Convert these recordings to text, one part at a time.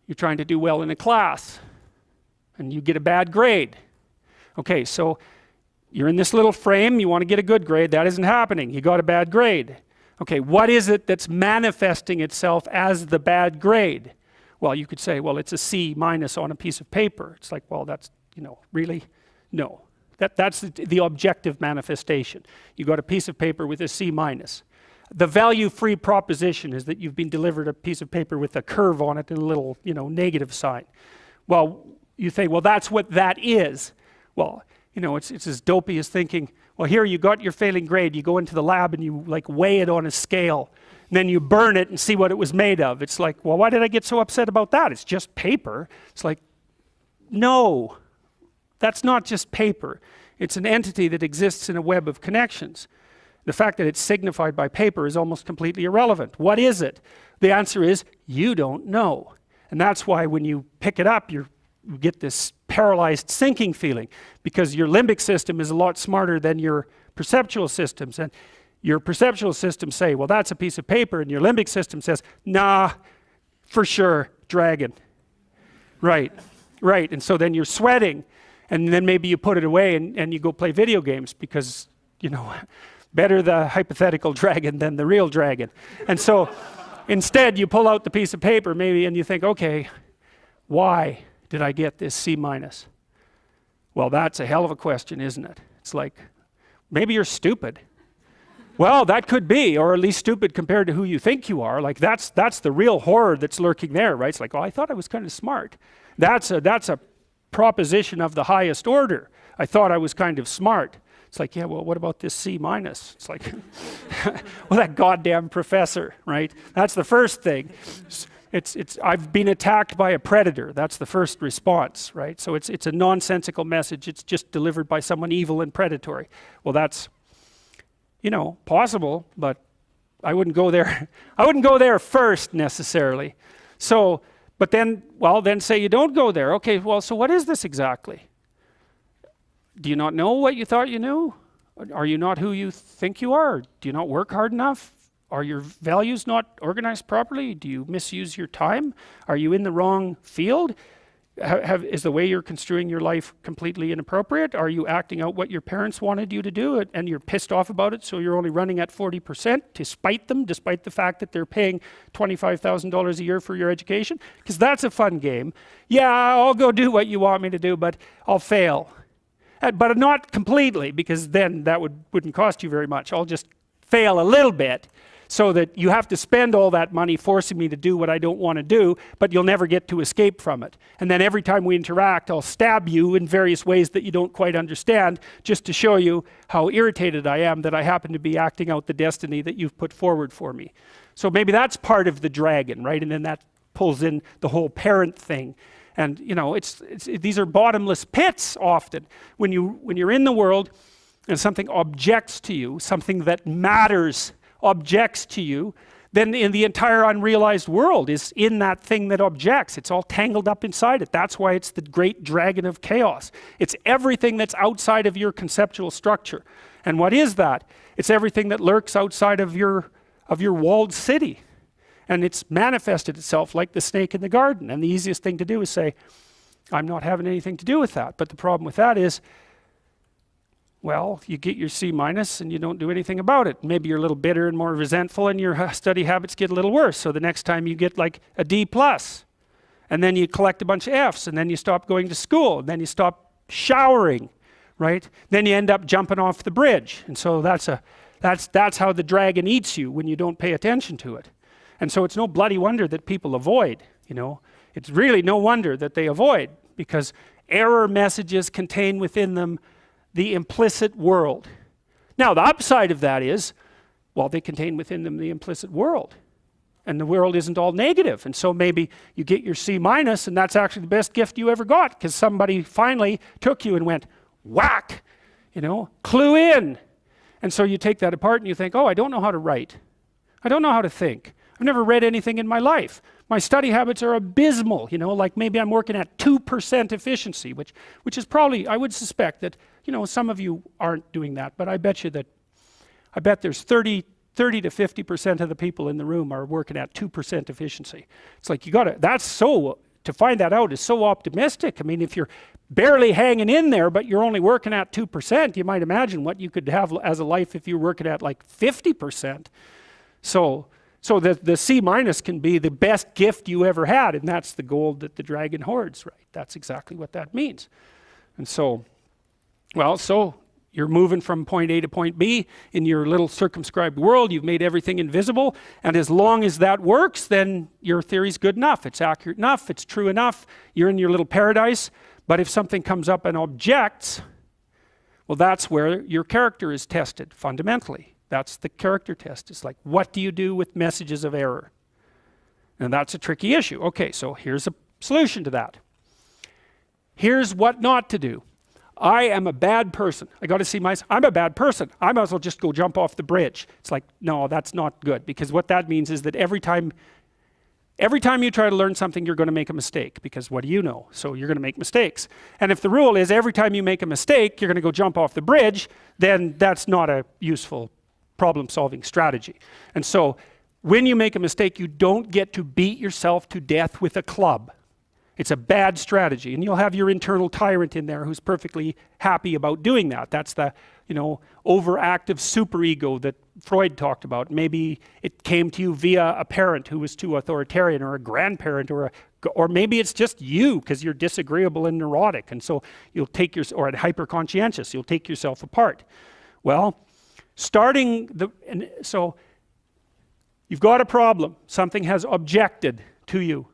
You're trying to do well in a class and you get a bad grade. Okay, so you're in this little frame, you want to get a good grade, that isn't happening, you got a bad grade. Okay, what is it that's manifesting itself as the bad grade? Well, you could say, well, it's a C minus on a piece of paper. It's like, well, that's, really? No. That's the objective manifestation. You got a piece of paper with a C minus. The value-free proposition is that you've been delivered a piece of paper with a curve on it and a little, negative sign. Well, you think, well, that's what that is. Well, it's as dopey as thinking, well, here you got your failing grade, you go into the lab and you weigh it on a scale, and then you burn it and see what it was made of. It's like, well, why did I get so upset about that? It's just paper. It's like, no, that's not just paper. It's an entity that exists in a web of connections. The fact that it's signified by paper is almost completely irrelevant. What is it? The answer is, you don't know. And that's why when you pick it up, you get this paralyzed sinking feeling, because your limbic system is a lot smarter than your perceptual systems. And your perceptual systems say, well, that's a piece of paper, and your limbic system says, nah, for sure, dragon. Right. And so then you're sweating, and then maybe you put it away and you go play video games because, better the hypothetical dragon than the real dragon. And so instead you pull out the piece of paper maybe and you think, okay, why did I get this C minus? Well, that's a hell of a question, isn't it? It's like, maybe you're stupid. Well, that could be, or at least stupid compared to who you think you are. Like that's the real horror that's lurking there, right? It's like, oh, I thought I was kind of smart. That's a proposition of the highest order. I thought I was kind of smart. It's like, yeah, well, what about this C minus? It's like, well, that goddamn professor, right? That's the first thing. I've been attacked by a predator. That's the first response, right? So it's a nonsensical message. It's just delivered by someone evil and predatory. Well, that's, possible, but I wouldn't go there. I wouldn't go there first necessarily. So, but then say you don't go there. Okay, well, so what is this exactly? Do you not know what you thought you knew? Are you not who you think you are? Do you not work hard enough? Are your values not organized properly? Do you misuse your time? Are you in the wrong field? Is the way you're construing your life completely inappropriate? Are you acting out what your parents wanted you to do and you're pissed off about it, so you're only running at 40% to spite them, despite the fact that they're paying $25,000 a year for your education? Because that's a fun game. Yeah, I'll go do what you want me to do, but I'll fail. But not completely, because then that wouldn't cost you very much. I'll just fail a little bit so that you have to spend all that money forcing me to do what I don't want to do, but you'll never get to escape from it. And then every time we interact, I'll stab you in various ways that you don't quite understand, just to show you how irritated I am that I happen to be acting out the destiny that you've put forward for me. So maybe that's part of the dragon, right? And then that pulls in the whole parent thing. And these are bottomless pits often. When you're in the world and something objects to you, something that matters objects to you, then in the entire unrealized world is in that thing that objects. It's all tangled up inside it. That's why it's the great dragon of chaos. It's everything that's outside of your conceptual structure. And what is that? It's everything that lurks outside of your walled city. And it's manifested itself like the snake in the garden. And the easiest thing to do is say, I'm not having anything to do with that. But the problem with that is, well, you get your C minus and you don't do anything about it. Maybe you're a little bitter and more resentful and your study habits get a little worse. So the next time you get like a D plus, and then you collect a bunch of Fs, and then you stop going to school, and then you stop showering, right? Then you end up jumping off the bridge. And so that's how the dragon eats you when you don't pay attention to it. And so it's no bloody wonder that people avoid, It's really no wonder that they avoid, because error messages contain within them the implicit world. Now, the upside of that is, well, they contain within them the implicit world. And the world isn't all negative. And so maybe you get your C minus, and that's actually the best gift you ever got, because somebody finally took you and went, whack, clue in. And so you take that apart and you think, oh, I don't know how to write. I don't know how to think. I've never read anything in my life. My study habits are abysmal, like maybe I'm working at 2% efficiency, which is probably, I would suspect that, some of you aren't doing that, but I bet there's 30 to 50% of the people in the room are working at 2% efficiency. It's like, that's so to find that out is so optimistic. I mean, if you're barely hanging in there, but you're only working at 2%, you might imagine what you could have as a life if you're working at like 50%. So the C minus can be the best gift you ever had, and that's the gold that the dragon hoards, right? That's exactly what that means. And so, well, so you're moving from point A to point B in your little circumscribed world. You've made everything invisible, and as long as that works, then your theory's good enough. It's accurate enough, it's true enough, you're in your little paradise. But if something comes up and objects, well, that's where your character is tested fundamentally. That's the character test. It's like, what do you do with messages of error? And that's a tricky issue. Okay, so here's a solution to that. Here's what not to do. I am a bad person. I got to see myself. I'm a bad person. I might as well just go jump off the bridge. It's like, no, that's not good, because what that means is that every time you try to learn something, you're going to make a mistake, because what do you know? So you're going to make mistakes. And if the rule is every time you make a mistake, you're going to go jump off the bridge, then that's not a useful problem-solving strategy. And so when you make a mistake, you don't get to beat yourself to death with a club. It's a bad strategy, and you'll have your internal tyrant in there who's perfectly happy about doing that. That's the, overactive superego that Freud talked about. Maybe it came to you via a parent who was too authoritarian, or a grandparent, or maybe it's just you because you're disagreeable and neurotic, and so you'll take or hyper-conscientious. You'll take yourself apart. Well, so you've got a problem. Something has objected to you.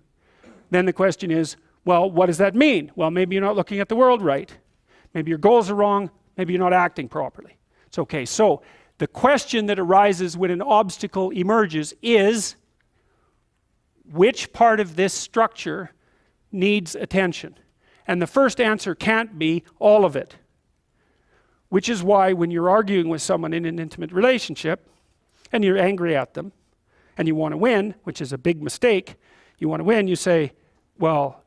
Then the question is, well, what does that mean? Well, maybe you're not looking at the world right. Maybe your goals are wrong. Maybe you're not acting properly. It's okay. So the question that arises when an obstacle emerges is, which part of this structure needs attention? And the first answer can't be all of it. Which is why when you're arguing with someone in an intimate relationship, and you're angry at them, and you want to win, which is a big mistake, you want to win, you say, well,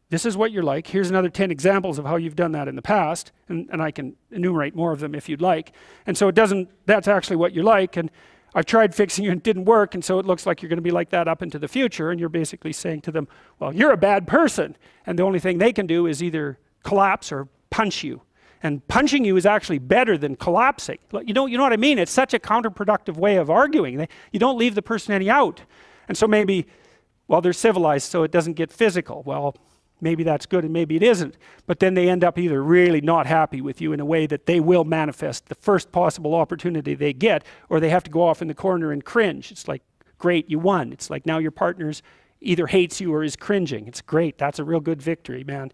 this is what you're like. Here's another 10 examples of how you've done that in the past, and I can enumerate more of them if you'd like. And so that's actually what you're like, and I've tried fixing you and it didn't work, and so it looks like you're going to be like that up into the future, and you're basically saying to them, well, you're a bad person, and the only thing they can do is either collapse or punch you. And punching you is actually better than collapsing. You know what I mean? It's such a counterproductive way of arguing. You don't leave the person any out. And so maybe, well, they're civilized, so it doesn't get physical. Well, maybe that's good and maybe it isn't. But then they end up either really not happy with you in a way that they will manifest the first possible opportunity they get, or they have to go off in the corner and cringe. It's like, great, you won. It's like now your partner's either hates you or is cringing. It's great. That's a real good victory, man.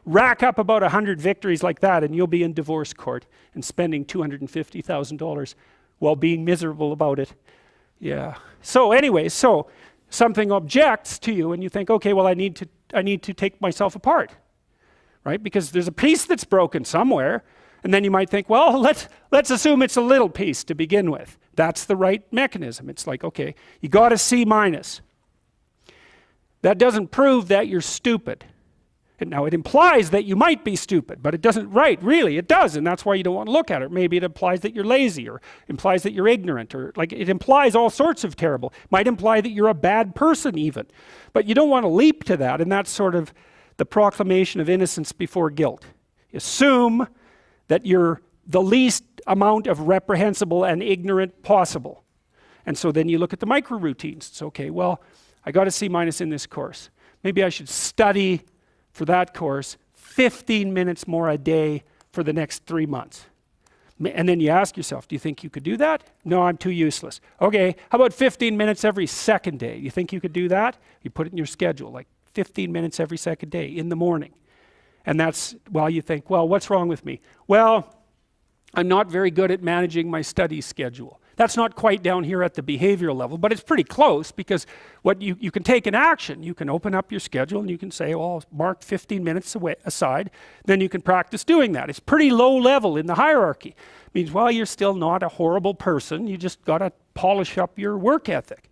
Rack up about 100 victories like that, and you'll be in divorce court and spending $250,000 while being miserable about it. Yeah. So anyway, something objects to you, and you think, okay, well, I need to take myself apart, right? Because there's a piece that's broken somewhere, and then you might think, well, let's assume it's a little piece to begin with. That's the right mechanism. It's like, okay, you got a C minus. That doesn't prove that you're stupid. Now, it implies that you might be stupid, but it doesn't, really, it does, and that's why you don't want to look at it. Maybe it implies that you're lazy, or implies that you're ignorant, or like it implies all sorts of terrible. Might imply that you're a bad person even. But you don't want to leap to that, and that's sort of the proclamation of innocence before guilt. Assume that you're the least amount of reprehensible and ignorant possible. And so then you look at the micro routines. It's okay, well, I got a C minus in this course. Maybe I should study for that course 15 minutes more a day for the next 3 months. And then you ask yourself, do you think you could do that? No, I'm too useless. Okay, how about 15 minutes every second day? You think you could do that? You put it in your schedule, like 15 minutes every second day in the morning. And that's, well, you think, well, what's wrong with me? Well, I'm not very good at managing my study schedule. That's not quite down here at the behavioral level, but it's pretty close, because what you can take an action. You can open up your schedule and you can say, well, mark 15 minutes aside. Then you can practice doing that. It's pretty low level in the hierarchy. It means, well, you're still not a horrible person. You just got to polish up your work ethic.